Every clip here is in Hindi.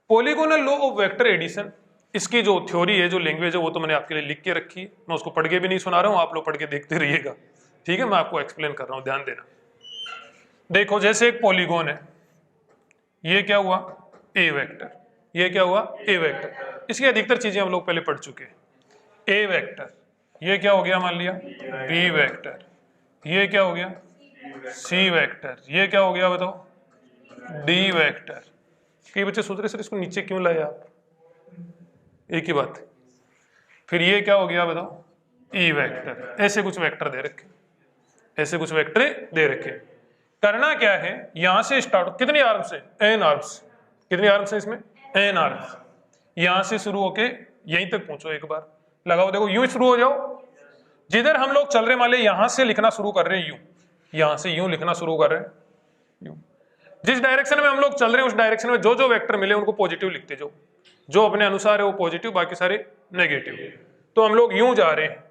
Polygonal law of vector addition, इसकी जो थ्योरी है, जो लैंग्वेज है, वो तो मैंने आपके लिए लिख के रखी है, मैं उसको पढ़ के भी नहीं सुना रहा हूं, आप लोग पढ़ के देखते रहिएगा, ठीक है। मैं आपको एक्सप्लेन कर रहा हूं, ध्यान देना। देखो जैसे एक पॉलीगोन है, ये क्या हुआ, ए वेक्टर, ये क्या हुआ, ए वेक्टर। इसकी अधिकतर चीजें हम लोग पहले पढ़ चुके हैं। ए वेक्टर, ये क्या हो गया, मान लिया बी वेक्टर, ये क्या हो गया, सी वेक्टर, ये क्या हो गया बताओ, डी वेक्टर। कई बच्चे सोच रहे सर इसको नीचे क्यों लाए आप, एक ही बात है। फिर ये क्या हो गया बताओ, ई वेक्टर। ऐसे कुछ वेक्टर दे रखे, ऐसे कुछ वेक्टर दे रखे। करना क्या है, यहां से स्टार्ट, कितनी आर्म्स है, एन आर्म्स, कितनी आर्म्स है इसमें, एन आर्म्स। यहां से शुरू होके यहीं तक पहुंचो, एक बार लगाओ, देखो यूं शुरू हो जाओ। जिधर हम लोग चल रहे मान ले, यहां से लिखना शुरू कर रहे हैं यूं, यहां से यूं लिखना शुरू कर रहे हैं यूं। जिस डायरेक्शन में हम लोग चल रहे हैं उस डायरेक्शन में जो जो वेक्टर मिले उनको पॉजिटिव लिखते जाओ, जो अपने अनुसार है वो पॉजिटिव, बाकी सारे नेगेटिव। तो हम लोग यूं जा रहे हैं,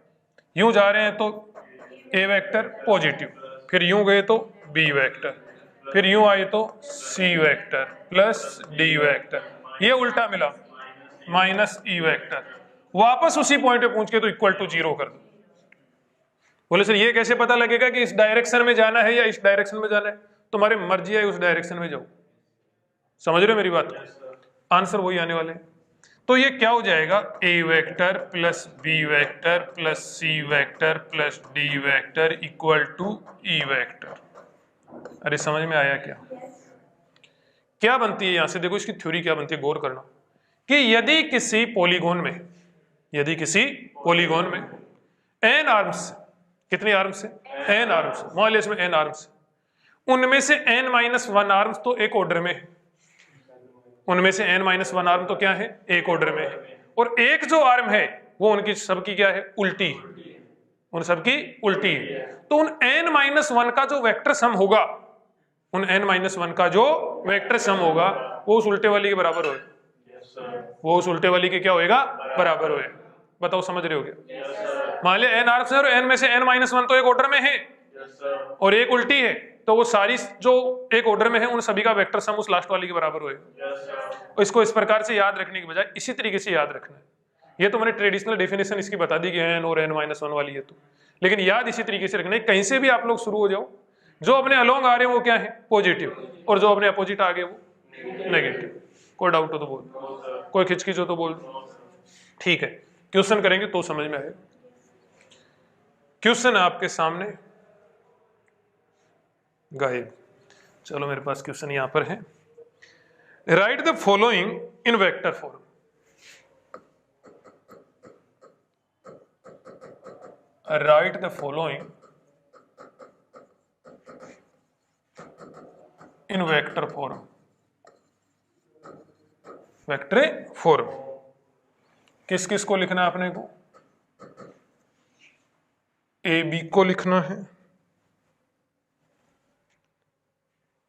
यूं जा रहे हैं तो ए वेक्टर पॉजिटिव, फिर यूं गए तो बी वेक्टर, फिर यूं आए तो सी वेक्टर प्लस डी वेक्टर, ये उल्टा मिला माइनस ई वेक्टर। वापस उसी पॉइंट पे पहुंच के तो इक्वल टू 0 कर दो। बोले सर ये कैसे पता लगेगा कि इस डायरेक्शन में जाना है या इस डायरेक्शन में जाना है, तुम्हारी मर्जी है, उस डायरेक्शन में जाओ। समझ रहे हो मेरी बात, आंसर वही आने वाले। तो ये क्या हो जाएगा, A vector plus B vector plus C vector plus D vector equal to E vector. अरे समझ में आया क्या, क्या बनती है यहां से, देखो इसकी थ्योरी क्या बनती है, गौर करना। कि यदि किसी पॉलीगोन में, यदि किसी पॉलीगोन में एन आर्म्स, कितनी आर्म्स है, एन आर्म्स, मान लीजिए इसमें एन आर्म्स, उनमें से n माइनस 1 आर्म्स तो एक ऑर्डर में है, उनमें से n माइनस 1 आर्म तो क्या है, एक ऑर्डर में है, और एक जो आर्म है वो उनकी सबकी क्या है, उल्टी, उन सबकी उल्टी है। तो उन n माइनस 1 का जो वेक्टर सम होगा, उन n माइनस 1 का जो वेक्टर सम होगा वो उस उल्टे वाली के बराबर होगा, वो उस उल्टे वाली के क्या होएगा, बराबर होएगा। बताओ समझ रहे हो क्या। मान लिया n आर्म्स है और n में से n माइनस 1 तो एक ऑर्डर में है और एक उल्टी है, तो वो सारी जो एक ऑर्डर में है उन सभी का वेक्टर सम उस लास्ट वाली के बराबर होएगा। और इसको इस प्रकार से याद रखने के बजाय इसी तरीके से याद रखना है। ये तो मैंने ट्रेडिशनल डेफिनेशन इसकी बता दी कि n और n माइनस 1 वाली है, तो लेकिन याद इसी तरीके से रखना है। कहीं से भी आप लोग शुरू हो जाओ, जो अपने अलोंग आ रहे हैं वो क्या है, पॉजिटिव, और जो अपने अपोजिट आ गए वो नेगेटिव। कोई डाउट हो तो बोल, कोई खिचखिच हो तो बोल, ठीक है। क्वेश्चन करेंगे तो समझ में आएगा। क्वेश्चन आपके सामने गायब, चलो मेरे पास क्वेश्चन यहां पर है। Right the following in vector form. Right the following in vector form. Vector form किस किस को लिखना है अपने को, ए बी को लिखना है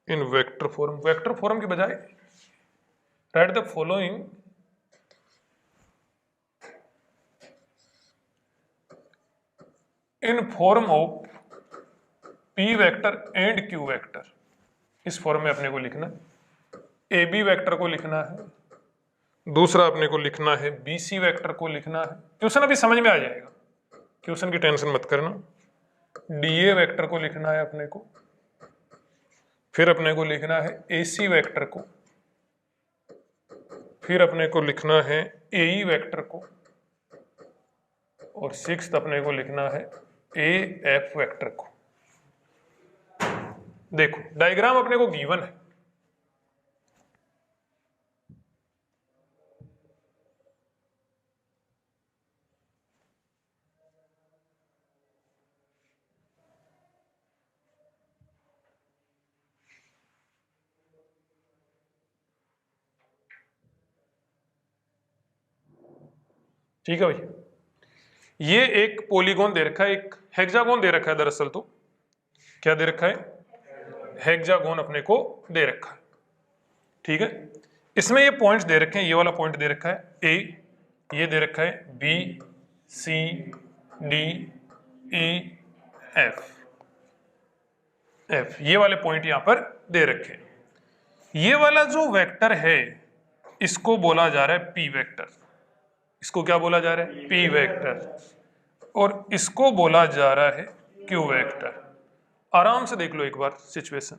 इन वेक्टर फॉर्म। वेक्टर फॉर्म के बजाय right the following in form of P vector and Q vector. इस फॉर्म में अपने को लिखना है, ए बी वेक्टर को लिखना है, दूसरा अपने को लिखना है बी सी वेक्टर को लिखना है। क्वेश्चन अभी समझ में आ जाएगा, क्वेश्चन की टेंशन मत करना। डी ए वेक्टर को लिखना है अपने को, फिर अपने को लिखना है ए सी वेक्टर को, फिर अपने को लिखना है ए ई वेक्टर को, और सिक्स्थ अपने को लिखना है ए एफ वेक्टर को। देखो डायग्राम अपने को गिवन है, ठीक है भाई। ये एक पॉलीगोन दे रखा है, एक हेक्सागोन दे रखा है, दरअसल तो क्या दे रखा है, हेक्सागोन अपने को दे रखा है, ठीक है। इसमें ये पॉइंट्स दे रखे हैं, ये वाला पॉइंट दे रखा है ए, ये दे रखा है B C D E F, F ये वाले पॉइंट यहां पर दे रखे हैं। ये वाला जो वेक्टर है इसको बोला जा रहा है पी वेक्टर। इसको क्या बोला जा रहा है? P vector. और इसको बोला जा रहा है क्यू वेक्टर। आराम से देख लो एक बार सिचुएशन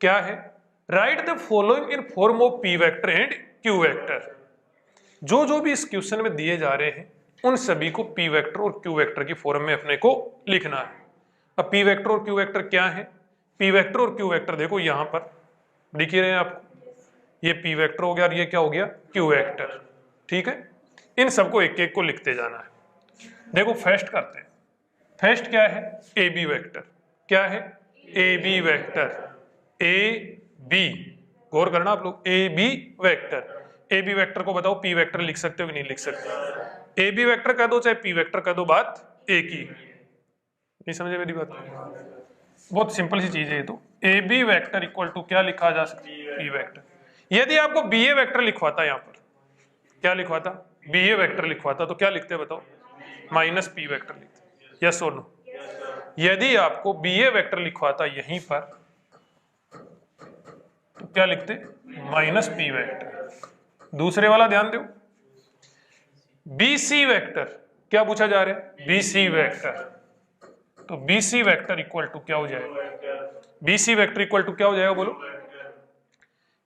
क्या है। Right the following in form of P vector and Q vector. जो भी इस क्वेश्चन में दिए जा रहे हैं उन सभी को पी वेक्टर और क्यू वेक्टर की फॉर्म में अपने को लिखना है। अब पी वेक्टर और क्यू वेक्टर क्या है? पी वेक्टर और क्यू वेक्टर देखो यहां पर दिख ही रहे हैं आपको, ये पी वेक्टर हो गया और ये क्या हो गया? Q vector. ठीक है, इन सबको एक एक को लिखते जाना है। देखो फर्स्ट करते हैं। फर्स्ट क्या है? A B vector. क्या है? A B vector. A B, गौर करना आप लोग, A B vector. A B vector को बताओ पी वेक्टर लिख सकते हो कि नहीं लिख सकते? ए बी वेक्टर कह दो चाहे पी वेक्टर कह दो, बात एक ही। नहीं समझे मेरी बात? बहुत सिंपल सी चीज है ये तो। A B vector equal to क्या लिखा जा सकता है? P vector. यदि आपको बी ए वेक्टर लिखवाता, यहां पर क्या लिखवाता? बी ए वेक्टर लिखवाता तो क्या लिखते बताओ? माइनस पी वेक्टर लिखते। यस और नो? यदि आपको बी ए वेक्टर लिखवाता यहीं पर तो क्या लिखते? Minus P vector. दूसरे वाला ध्यान दो, बी सी वेक्टर। क्या पूछा जा रहा है? B C vector. तो B C vector equal to क्या हो जाएगा? B C vector equal to क्या हो जाएगा बोलो?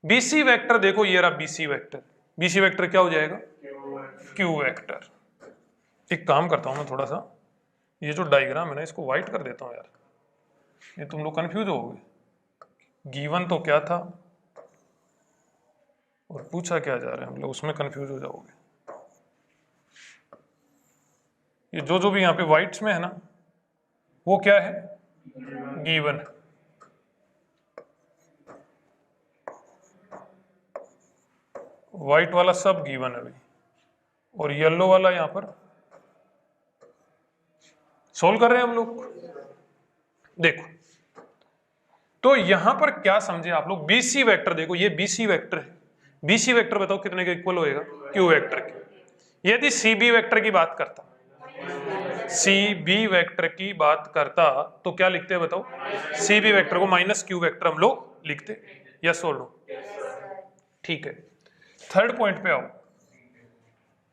बी सी वेक्टर देखो ये रहा B C vector. B C vector क्या हो जाएगा? Q vector. एक काम करता हूं मैं, थोड़ा सा ये जो डायग्राम है ना इसको व्हाइट कर देता हूं यार, ये तुम लोग कंफ्यूज होगे। गिवन तो क्या था और पूछा क्या जा रहा है, हम लोग उसमें कंफ्यूज हो जाओगे। ये जो भी यहाँ पे व्हाइट्स में है ना वो क्या है? गिवन। व्हाइट वाला सब गिवन है भाई, और येलो वाला यहां पर सोल्व कर रहे हैं हम लोग। देखो तो यहां पर क्या समझे आप लोग? बीसी वेक्टर देखो, ये बीसी वेक्टर है। बीसी वेक्टर बताओ कितने का इक्वल होएगा? क्यू वेक्टर के। यदि सी बी वेक्टर की बात करता, सी बी वेक्टर की बात करता तो क्या लिखते हैं बताओ? सी बी वेक्टर को माइनस क्यू वेक्टर हम लोग लिखते। यस और नो? ठीक है, थर्ड पॉइंट पे आओ।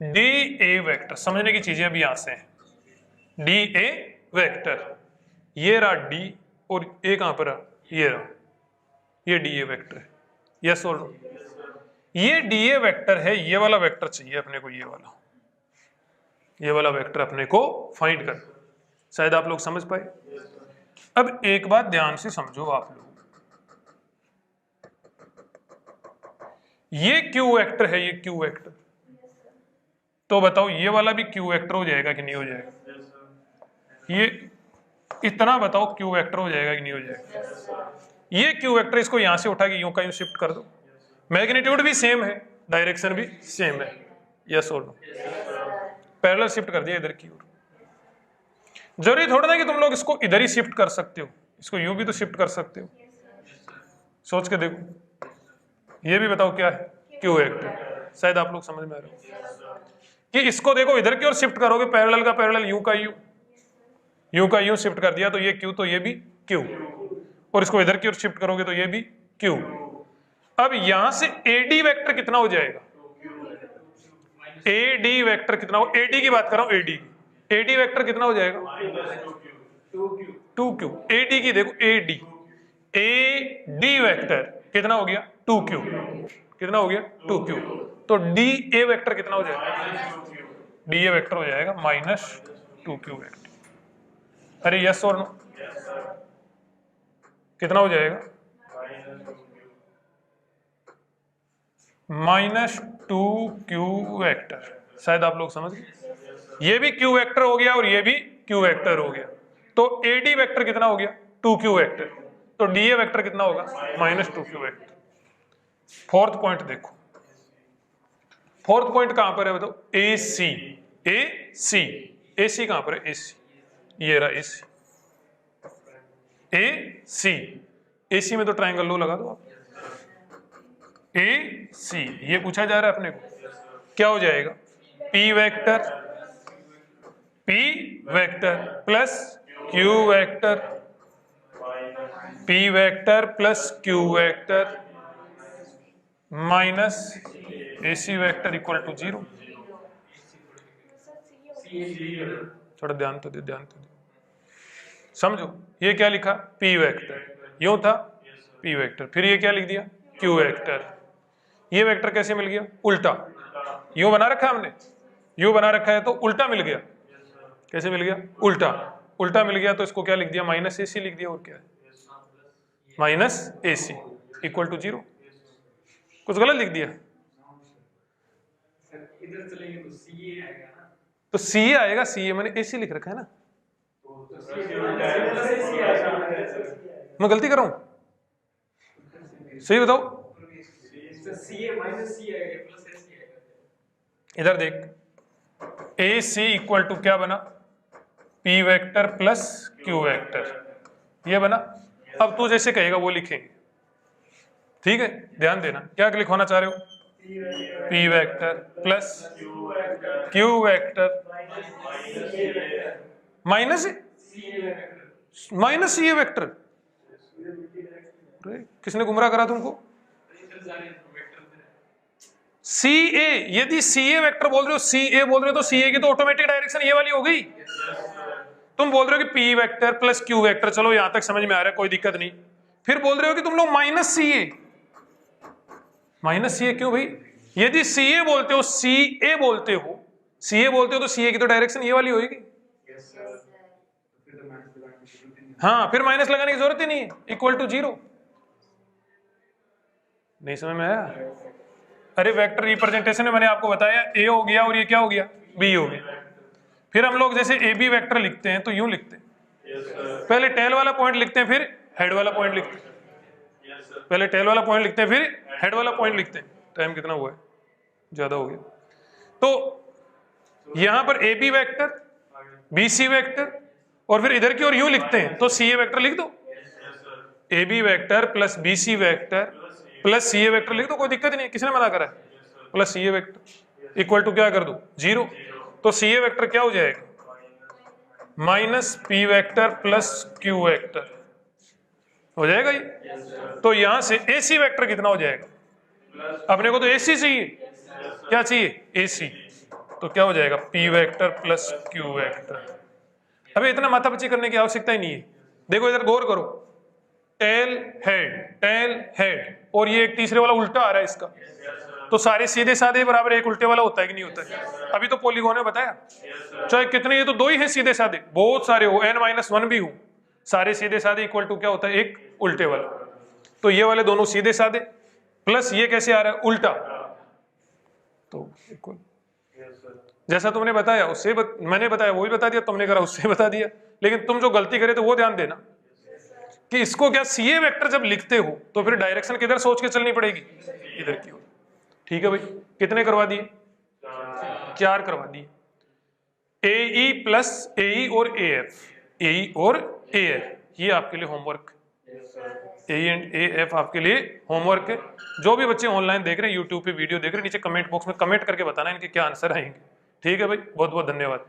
डी ए वेक्टर, समझने की चीजें अभी यहां से हैं। डी ए वेक्टर, ये रहा डी और ए कहां पर रहा? ये रहा, ये डी ए वेक्टर है। यस और नो? ये डी ए वेक्टर है, ये वाला वेक्टर चाहिए अपने को, ये वाला वेक्टर अपने को फाइंड कर। शायद आप लोग समझ पाए। अब एक बात ध्यान से समझो आप लोग, ये क्यू वेक्टर है, ये क्यू वेक्टर, तो बताओ ये वाला भी क्यू वेक्टर हो जाएगा कि नहीं हो जाएगा? ये इतना बताओ क्यू वेक्टर हो जाएगा कि नहीं हो जाएगा? ये क्यू वेक्टर, इसको यहां से उठा के यूं का यूं शिफ्ट कर दो, मैग्नीट्यूड भी सेम है, डायरेक्शन भी सेम है। यस और नो? पैरेलल शिफ्ट कर दिया इधर की ओर। जरूरी थोड़ा ना कि तुम लोग इसको इधर ही शिफ्ट कर सकते हो, इसको यूं भी तो शिफ्ट कर सकते हो। सोच के देखो, ये भी बताओ क्या है? Q vector. शायद आप लोग समझ में आ रहे हो कि इसको देखो इधर की ओर शिफ्ट करोगे, पैरेलल का पैरेलल, यूं का यूं, यूं का यूं शिफ्ट कर दिया तो ये क्यू, तो ये भी क्यू, और इसको इधर की ओर शिफ्ट करोगे तो ये भी क्यू। अब यहां से एडी वेक्टर कितना हो जाएगा? एडी वेक्टर कितना हो? एडी की बात कर रहा हूं, एडी की। एडी वेक्टर कितना हो जाएगा? 2q। एडी की देखो, एडी, एडी वेक्टर कितना हो गया? 2q। कितना हो गया? 2q। तो डी ए वेक्टर कितना हो जाएगा? डी ए वेक्टर हो जाएगा माइनस 2q वेक्टर। अरे यस और नो? कितना हो जाएगा? Minus 2q vector. शायद आप लोग समझ गए। ये भी q वेक्टर हो गया और ये भी q वेक्टर हो गया, तो AD वेक्टर कितना हो गया? 2q vector. तो DA वेक्टर कितना होगा? Minus 2q vector. Fourth point देखो, फोर्थ पॉइंट कहां पर है बताओ? AC। AC, AC कहां पर है? AC, ये रहा AC। AC, AC में तो ट्रायंगल लो लगा दो आप। AC, ये पूछा जा रहा है अपने को, क्या हो जाएगा? P vector, P vector plus Q vector, P vector plus Q vector minus AC vector equal to 0। थोड़ा ध्यान तो दे समझो। ये क्या लिखा, P वेक्टर, यूं था P वेक्टर, फिर ये क्या लिख दिया Q वेक्टर। ये वेक्टर कैसे मिल गया, उल्टा, यूं बना रखा है हमने, यूं बना रखा है तो उल्टा मिल गया। कैसे मिल गया, उल्टा, उल्टा मिल गया तो इसको क्या लिख दिया, माइनस AC लिख दिया, और क्या है, माइनस AC इक्वल टू 0। कुछ गलत लिख दिया, इधर चलेंगे तो CA आएगा ना, तो CA आएगा, CA मैंने AC लिख रखा है ना, मैं गलती कर रहा हूं, सही बताओ। CA माइनस C आएगा प्लस AC आएगा। इधर देख, AC इक्वल टू क्या बना, P vector plus Q vector, ये बना। अब तू जैसे कहेगा वो लिखेंगे, ठीक है, ध्यान देना। क्या लिखवाना चाह रहे हो, P vector plus Q vector minus CA vector. किसने गुमराह करा तुमको, CA, यदि CA वेक्टर बोल रहे हो, CA बोल रहे हो तो CA की तो ऑटोमेटिक डायरेक्शन ये वाली हो गई। तुम बोल रहे हो कि P vector plus Q vector, चलो यहां तक समझ में आ रहा है, कोई दिक्कत नहीं। फिर बोल रहे हो कि तुम लोग माइनस CA, माइनस CA क्यों भाई, यदि CA बोलते हो, CA बोलते हो, CA बोलते हो तो CA की तो डायरेक्शन ये वाली होगी। हाँ, फिर माइनस लगाने की जरूरत ही नहीं है, इक्वल टू 0। नहीं समझ में आया, अरे वेक्टर रिप्रेजेंटेशन में मैंने आपको बताया A हो गया और ये क्या हो गया, B हो गया। फिर हम लोग जैसे AB वेक्टर लिखते हैं तो यूं लिखते हैं, पहले टेल वाला पॉइंट लिखते हैं, फिर हेड वाला पॉइंट लिखते हैं, पहले टेल वाला पॉइंट लिखते हैं, फिर हेड वाला पॉइंट लिखते हैं। टाइम कितना हुआ है, ज्यादा हो गया। तो यहां पर AB वेक्टर, BC वेक्टर, और फिर इधर की ओर यूं लिखते हैं तो CA वेक्टर लिख दो, AB vector plus BC vector plus CA vector लिख दो, कोई दिक्कत नहीं है, किसने मना करा है, plus CA vector equal to क्या कर दो, 0। तो CA वेक्टर क्या हो जाएगा, minus P vector plus Q vector हो जाएगा ये। तो यहां से AC वेक्टर कितना हो जाएगा, अपने को तो AC चाहिए, क्या चाहिए, AC, तो क्या हो जाएगा, P vector plus Q vector. अबे इतना माथापच्ची करने की आवश्यकता ही नहीं है। देखो इधर गौर करो, टेल हेड, और ये एक तीसरे वाला उल्टा आ रहा है इसका, तो सारे सीधे साधे बराबर एक उल्टे वाला होता है कि नहीं होता है। अभी तो पॉलीगॉन में बताया, चाहे कितने, ये तो 2 ही है सीधे साधे, बहुत सारे हो, n-1 भी हो, सारे सीधे साधे इक्वल टू क्या होता है, एक उल्टे वाला। तो ये वाले दोनों सीधे साधे प्लस ये कैसे आ रहा है, उल्टा, तो इक्वल, जैसा तुमने बताया उससे मैंने बताया वही बता दिया, तुमने करा उससे बता दिया। लेकिन तुम जो गलती करे तो वो ध्यान देना कि इसको क्या, CA वेक्टर जब लिखते हो तो फिर डायरेक्शन किधर सोच के चलनी पड़ेगी, इधर की ओर। ठीक है भाई, कितने करवा दिए, 4 करवा दिए। AE प्लस AE और AF, AE और AF, ये आपके लिए होमवर्क, AE एंड AF आपके लिए होमवर्क है। जो भी बच्चे ऑनलाइन देख रहे हैं, यूट्यूब पे वीडियो देख रहे हैं, नीचे कमेंट बॉक्स में कमेंट करके बताना इनके क्या आंसर आएंगे। ठीक है भाई, बहुत बहुत धन्यवाद।